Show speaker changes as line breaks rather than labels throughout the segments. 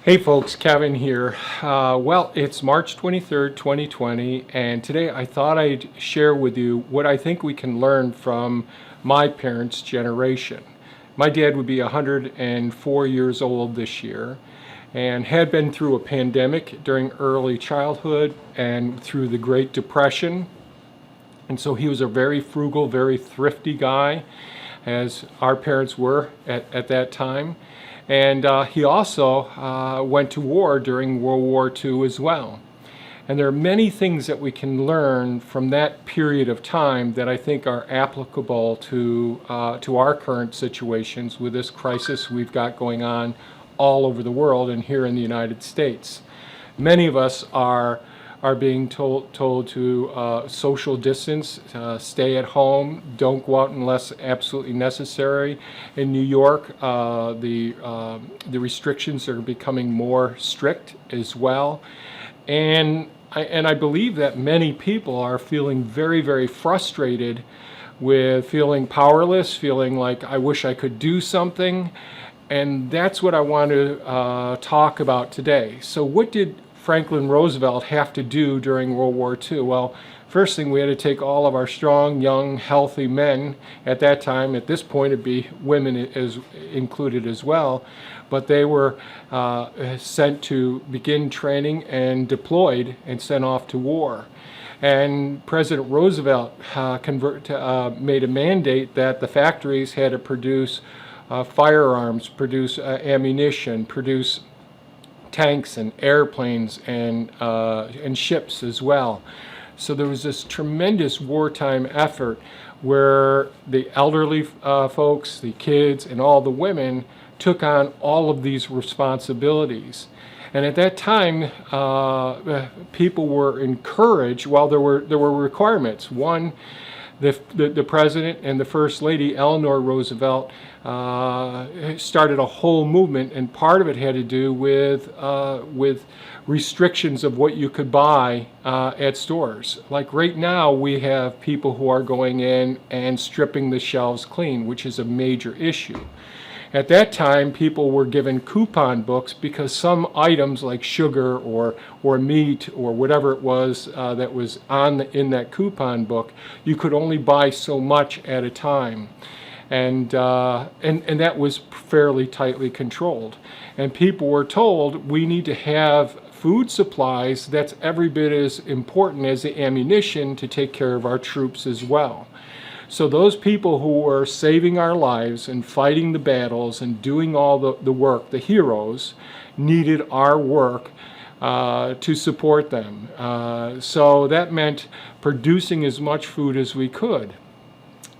Hey folks, Kevin here. Well, it's March 23rd, 2020, and today I thought I'd share with you what I think we can learn from my parents' generation. My dad would be 104 years old this year and had been through a pandemic during early childhood and through the Great Depression. And so he was a very frugal, very thrifty guy, as our parents were at that time. And he also went to war during World War II as well. And there are many things that we can learn from that period of time that I think are applicable to our current situations with this crisis we've got going on all over the world and here in the United States. Many of us are being told to social distance, stay at home, don't go out unless absolutely necessary. In New York, the restrictions are becoming more strict as well, and I believe that many people are feeling very, very frustrated with feeling powerless, feeling like I wish I could do something, and that's what I want to talk about today. So what did Franklin Roosevelt have to do during World War II? Well, first thing, we had to take all of our strong, young, healthy men at that time. At this point, it'd be women as included as well, but they were sent to begin training and deployed and sent off to war. And President Roosevelt made a mandate that the factories had to produce firearms, produce ammunition, produce tanks and airplanes and ships as well. So there was this tremendous wartime effort where the elderly folks, the kids, and all the women took on all of these responsibilities. And at that time, people were encouraged. Well, there were requirements. One, the president and the first lady, Eleanor Roosevelt, started a whole movement, and part of it had to do with restrictions of what you could buy at stores. Like right now, we have people who are going in and stripping the shelves clean, which is a major issue. At that time, people were given coupon books because some items like sugar or meat or whatever it was that was in that coupon book, you could only buy so much at a time. And that was fairly tightly controlled. And people were told, we need to have food supplies that's every bit as important as the ammunition to take care of our troops as well. So those people who were saving our lives and fighting the battles and doing all the work, the heroes, needed our work to support them. So that meant producing as much food as we could.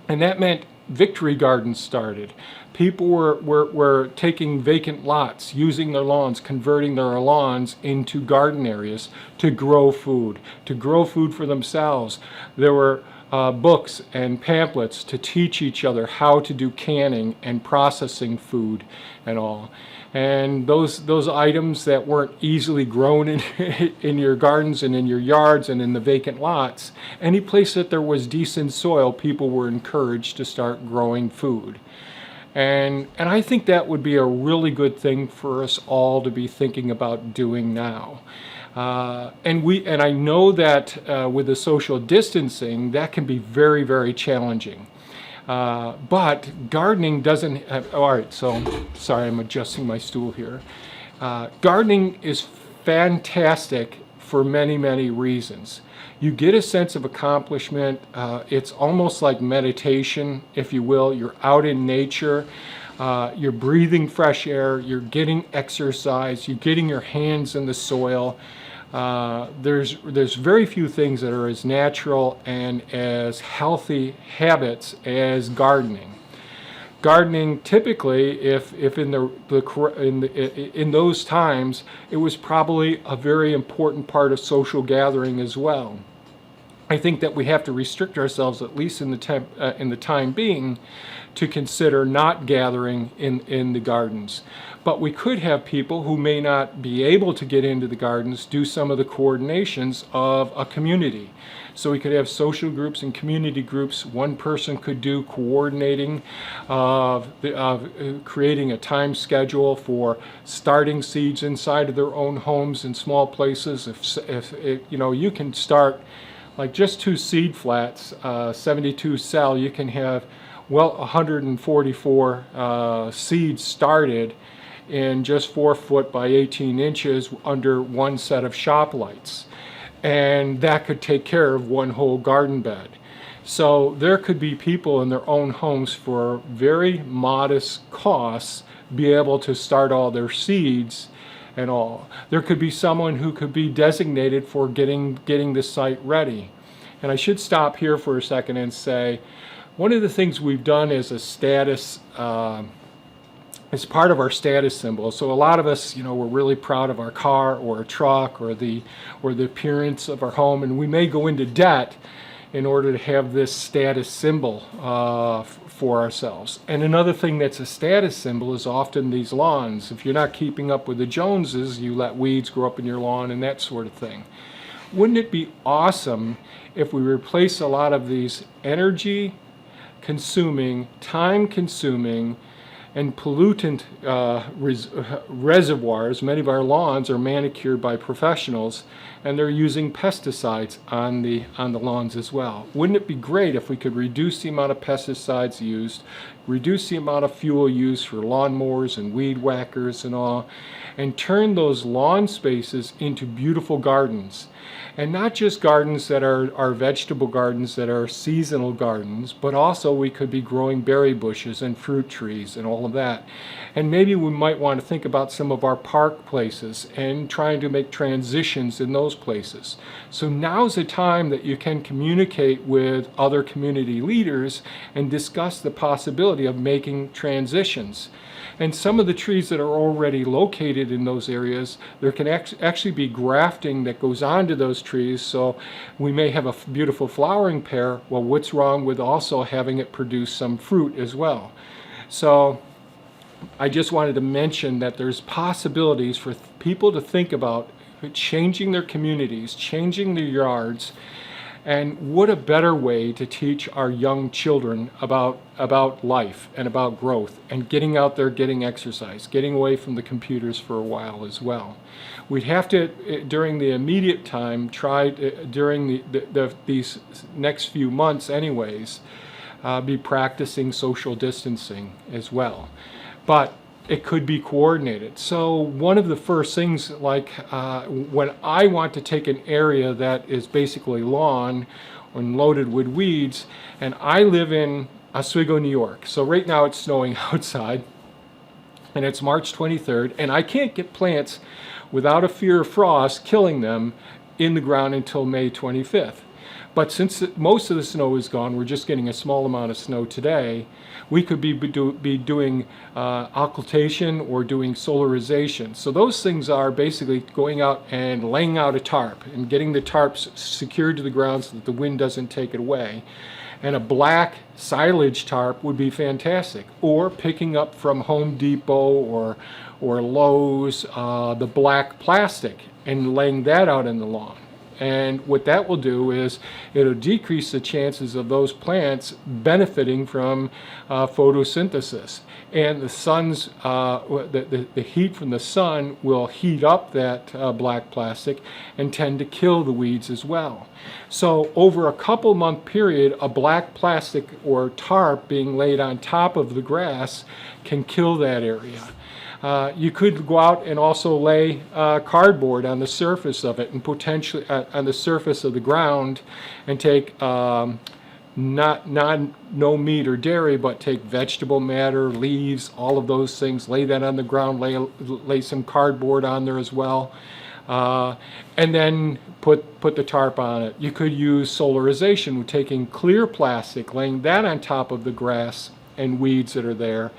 And that meant victory gardens started. People were taking vacant lots, using their lawns, converting their lawns into garden areas to grow food for themselves. There were books and pamphlets to teach each other how to do canning and processing food and all. And those items that weren't easily grown in your gardens and in your yards and in the vacant lots, any place that there was decent soil, people were encouraged to start growing food. And I think that would be a really good thing for us all to be thinking about doing now. And I know that with the social distancing, that can be very, very challenging. But gardening doesn't have, all right, so sorry, I'm adjusting my stool here. Gardening is fantastic for many, many reasons. You get a sense of accomplishment. It's almost like meditation, if you will. You're out in nature. You're breathing fresh air. You're getting exercise. You're getting your hands in the soil. There's very few things that are as natural and as healthy habits as gardening. Gardening typically, if in those times, it was probably a very important part of social gathering as well. I think that we have to restrict ourselves, at least in the time being, to consider not gathering in the gardens. But we could have people who may not be able to get into the gardens do some of the coordinations of a community. So we could have social groups and community groups. One person could do coordinating of creating a time schedule for starting seeds inside of their own homes in small places. If you know, you can start like just 2 seed flats, 72 cell, you can have, well, 144 seeds started in just 4 foot by 18 inches under one set of shop lights. And that could take care of one whole garden bed. So there could be people in their own homes for very modest costs be able to start all their seeds and all. There could be someone who could be designated for getting the site ready. And I should stop here for a second and say, one of the things we've done as a status, as part of our status symbol. So a lot of us, you know, we're really proud of our car or a truck or the appearance of our home, and we may go into debt in order to have this status symbol for ourselves. And another thing that's a status symbol is often these lawns. If you're not keeping up with the Joneses, you let weeds grow up in your lawn and that sort of thing. Wouldn't it be awesome if we replace a lot of these energy consuming, time consuming, and pollutant reservoirs? Many of our lawns are manicured by professionals, and they're using pesticides on the lawns as well. Wouldn't it be great if we could reduce the amount of pesticides used, reduce the amount of fuel used for lawnmowers and weed whackers and all, and turn those lawn spaces into beautiful gardens? And not just gardens that are vegetable gardens that are seasonal gardens, but also we could be growing berry bushes and fruit trees and all of that. And maybe we might want to think about some of our park places and trying to make transitions in those places. So now's the time that you can communicate with other community leaders and discuss the possibility of making transitions. And some of the trees that are already located in those areas, there can actually be grafting that goes onto those trees. So we may have a beautiful flowering pair. Well, what's wrong with also having it produce some fruit as well? So I just wanted to mention that there's possibilities for people to think about changing their communities, changing their yards. And what a better way to teach our young children about life and about growth and getting out there, getting exercise, getting away from the computers for a while as well. We'd have to, during the immediate time, try during these next few months anyways, be practicing social distancing as well. But it could be coordinated. So one of the first things, like when I want to take an area that is basically lawn and loaded with weeds, and I live in Oswego, New York. So right now it's snowing outside, and it's March 23rd, and I can't get plants without a fear of frost killing them in the ground until May 25th. But since most of the snow is gone, we're just getting a small amount of snow today, we could be doing occultation or doing solarization. So those things are basically going out and laying out a tarp and getting the tarps secured to the ground so that the wind doesn't take it away. And a black silage tarp would be fantastic. Or picking up from Home Depot or Lowe's the black plastic and laying that out in the lawn. And what that will do is it'll decrease the chances of those plants benefiting from photosynthesis. And the sun's, the heat from the sun will heat up that black plastic and tend to kill the weeds as well. So over a couple month period, a black plastic or tarp being laid on top of the grass can kill that area. You could go out and also lay cardboard on the surface of it, and potentially on the surface of the ground, and take no meat or dairy, but take vegetable matter, leaves, all of those things, lay that on the ground, lay some cardboard on there as well, and then put the tarp on it. You could use solarization with taking clear plastic, laying that on top of the grass and weeds that are there,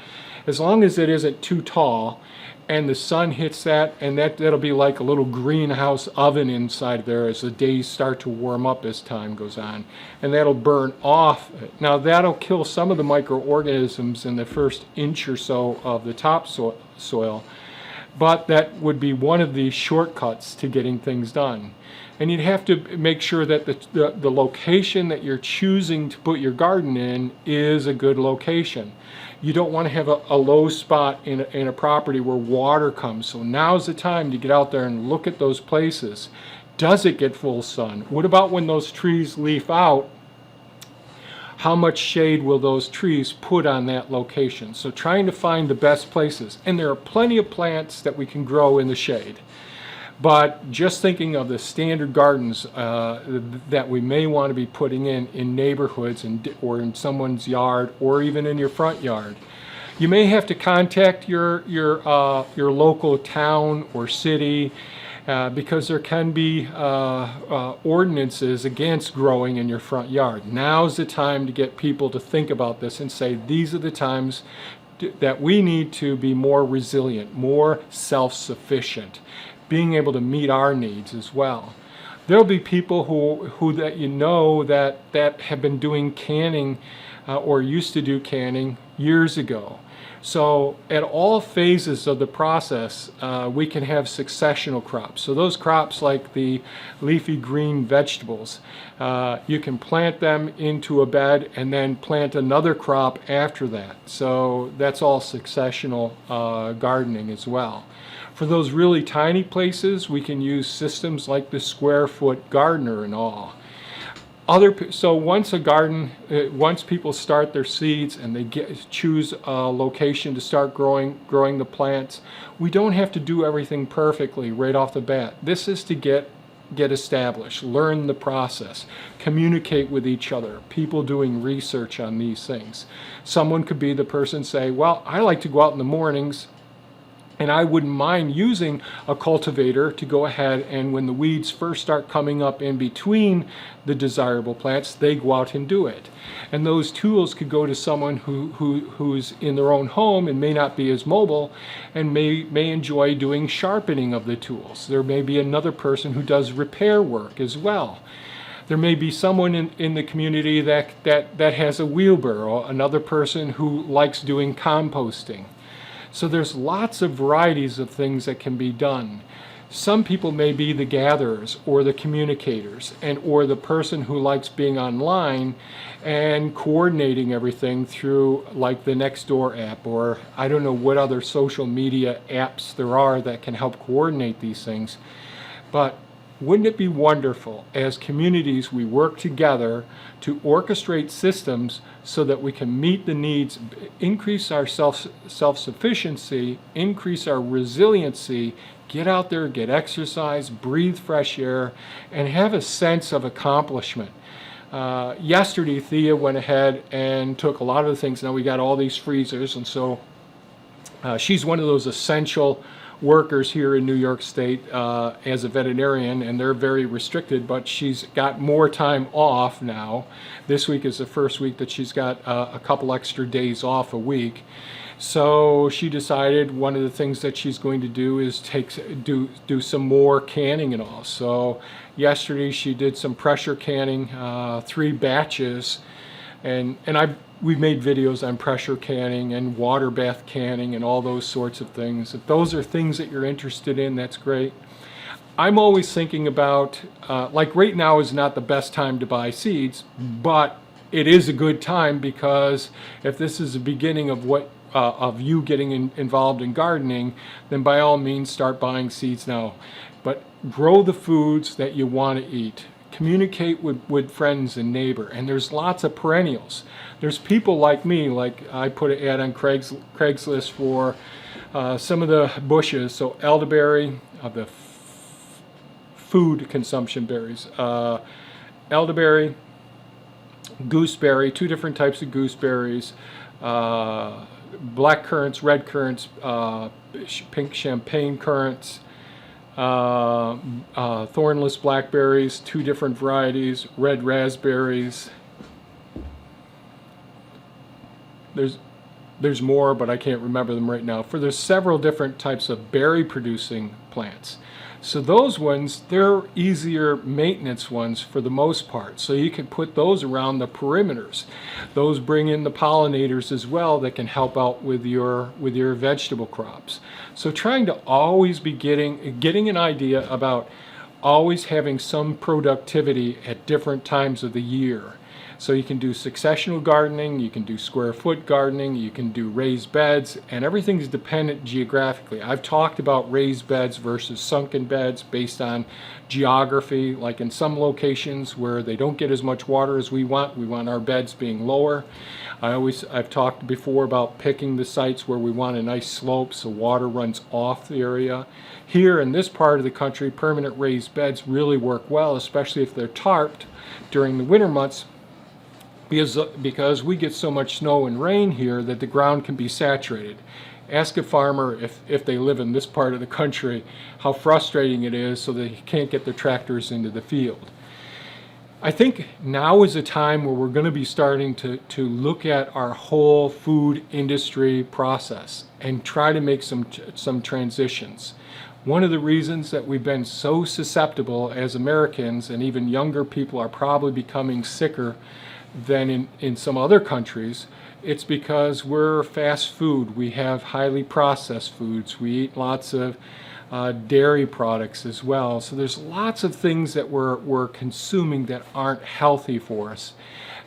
as long as it isn't too tall, and the sun hits that, and that'll be like a little greenhouse oven inside there as the days start to warm up as time goes on, and that'll burn off. Now that'll kill some of the microorganisms in the first inch or so of the topsoil, but that would be one of the shortcuts to getting things done. And you'd have to make sure that the location that you're choosing to put your garden in is a good location. You don't want to have a low spot in a property where water comes. So now's the time to get out there and look at those places. Does it get full sun? What about when those trees leaf out? How much shade will those trees put on that location? So trying to find the best places. And there are plenty of plants that we can grow in the shade. But just thinking of the standard gardens that we may want to be putting in neighborhoods or in someone's yard or even in your front yard, you may have to contact your local town or city because there can be ordinances against growing in your front yard. Now's the time to get people to think about this and say these are the times that we need to be more resilient, more self-sufficient, being able to meet our needs as well. There'll be people who that you know that have been doing canning or used to do canning years ago. So at all phases of the process, we can have successional crops. So those crops like the leafy green vegetables, you can plant them into a bed and then plant another crop after that. So that's all successional gardening as well. For those really tiny places, we can use systems like the square foot gardener and all. So once people start their seeds and they choose a location to start growing the plants, we don't have to do everything perfectly right off the bat. This is to get established, learn the process, communicate with each other, people doing research on these things. Someone could be the person say, well, I like to go out in the mornings, and I wouldn't mind using a cultivator to go ahead and when the weeds first start coming up in between the desirable plants, they go out and do it. And those tools could go to someone who's in their own home and may not be as mobile and may enjoy doing sharpening of the tools. There may be another person who does repair work as well. There may be someone in the community that has a wheelbarrow, another person who likes doing composting. So there's lots of varieties of things that can be done. Some people may be the gatherers or the communicators or the person who likes being online and coordinating everything through like the Nextdoor app, or I don't know what other social media apps there are that can help coordinate these things. But wouldn't it be wonderful as communities we work together to orchestrate systems so that we can meet the needs, increase our self-sufficiency, increase our resiliency, get out there, get exercise, breathe fresh air, and have a sense of accomplishment. Yesterday, Thea went ahead and took a lot of the things. Now we got all these freezers, and so she's one of those essential workers here in New York State as a veterinarian, and they're very restricted, but she's got more time off now. This week is the first week that she's got a couple extra days off a week. So she decided one of the things that she's going to do is do some more canning and all. So yesterday she did some pressure canning, 3 batches, and we've made videos on pressure canning and water bath canning and all those sorts of things. If those are things that you're interested in, that's great. I'm always thinking about, like right now is not the best time to buy seeds, but it is a good time because if this is the beginning of of you getting involved in gardening, then by all means start buying seeds now. But grow the foods that you want to eat. Communicate with friends and neighbor, and there's lots of perennials. There's people like me, like I put an ad on Craigslist for some of the bushes. So elderberry, the food consumption berries, elderberry, gooseberry, 2 different types of gooseberries, black currants, red currants, pink champagne currants, thornless blackberries, 2 different varieties, red raspberries. There's there's more, but I can't remember them right now. For there's several different types of berry producing plants. So those ones, they're easier maintenance ones for the most part. So you can put those around the perimeters. Those bring in the pollinators as well that can help out with your vegetable crops. So trying to always be getting an idea about always having some productivity at different times of the year. So you can do successional gardening, you can do square foot gardening, you can do raised beds, and everything's dependent geographically. I've talked about raised beds versus sunken beds based on geography. Like in some locations where they don't get as much water as we want our beds being lower. I've talked before about picking the sites where we want a nice slope so water runs off the area. Here in this part of the country, permanent raised beds really work well, especially if they're tarped during the winter months, because we get so much snow and rain here that the ground can be saturated. Ask a farmer if they live in this part of the country how frustrating it is so they can't get their tractors into the field. I think now is a time where we're going to be starting to look at our whole food industry process and try to make some transitions. One of the reasons that we've been so susceptible as Americans, and even younger people are probably becoming sicker than in some other countries, it's because we're fast food. We have highly processed foods. We eat lots of dairy products as well. So there's lots of things that we're consuming that aren't healthy for us.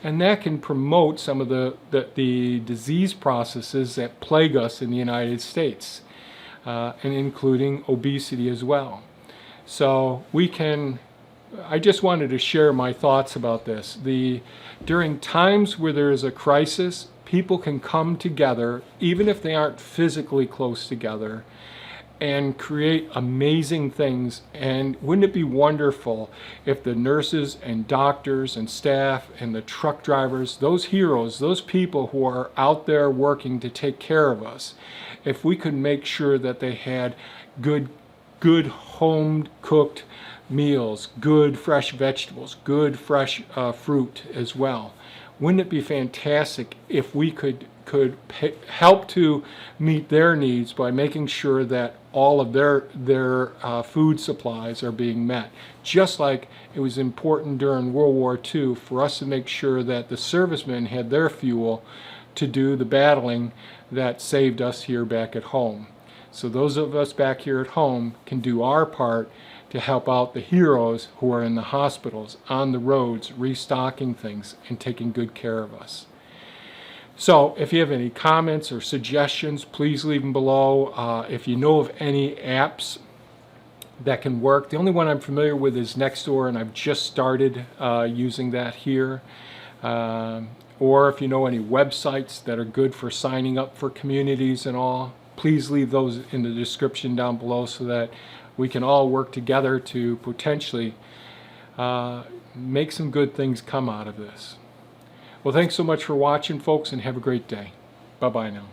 And that can promote some of the disease processes that plague us in the United States, and including obesity as well. So I just wanted to share my thoughts about this. During times where there is a crisis, people can come together, even if they aren't physically close together, and create amazing things. And wouldn't it be wonderful if the nurses and doctors and staff and the truck drivers, those heroes, those people who are out there working to take care of us, if we could make sure that they had good home cooked meals, good fresh vegetables, good fresh fruit as well. Wouldn't it be fantastic if we could help to meet their needs by making sure that all of their food supplies are being met? Just like it was important during World War II for us to make sure that the servicemen had their fuel to do the battling that saved us here back at home. So those of us back here at home can do our part to help out the heroes who are in the hospitals, on the roads, restocking things and taking good care of us. So if you have any comments or suggestions, please leave them below. If you know of any apps that can work, the only one I'm familiar with is Nextdoor, and I've just started using that here. Or if you know any websites that are good for signing up for communities and all, please leave those in the description down below so that we can all work together to potentially make some good things come out of this. Well, thanks so much for watching, folks, and have a great day. Bye-bye now.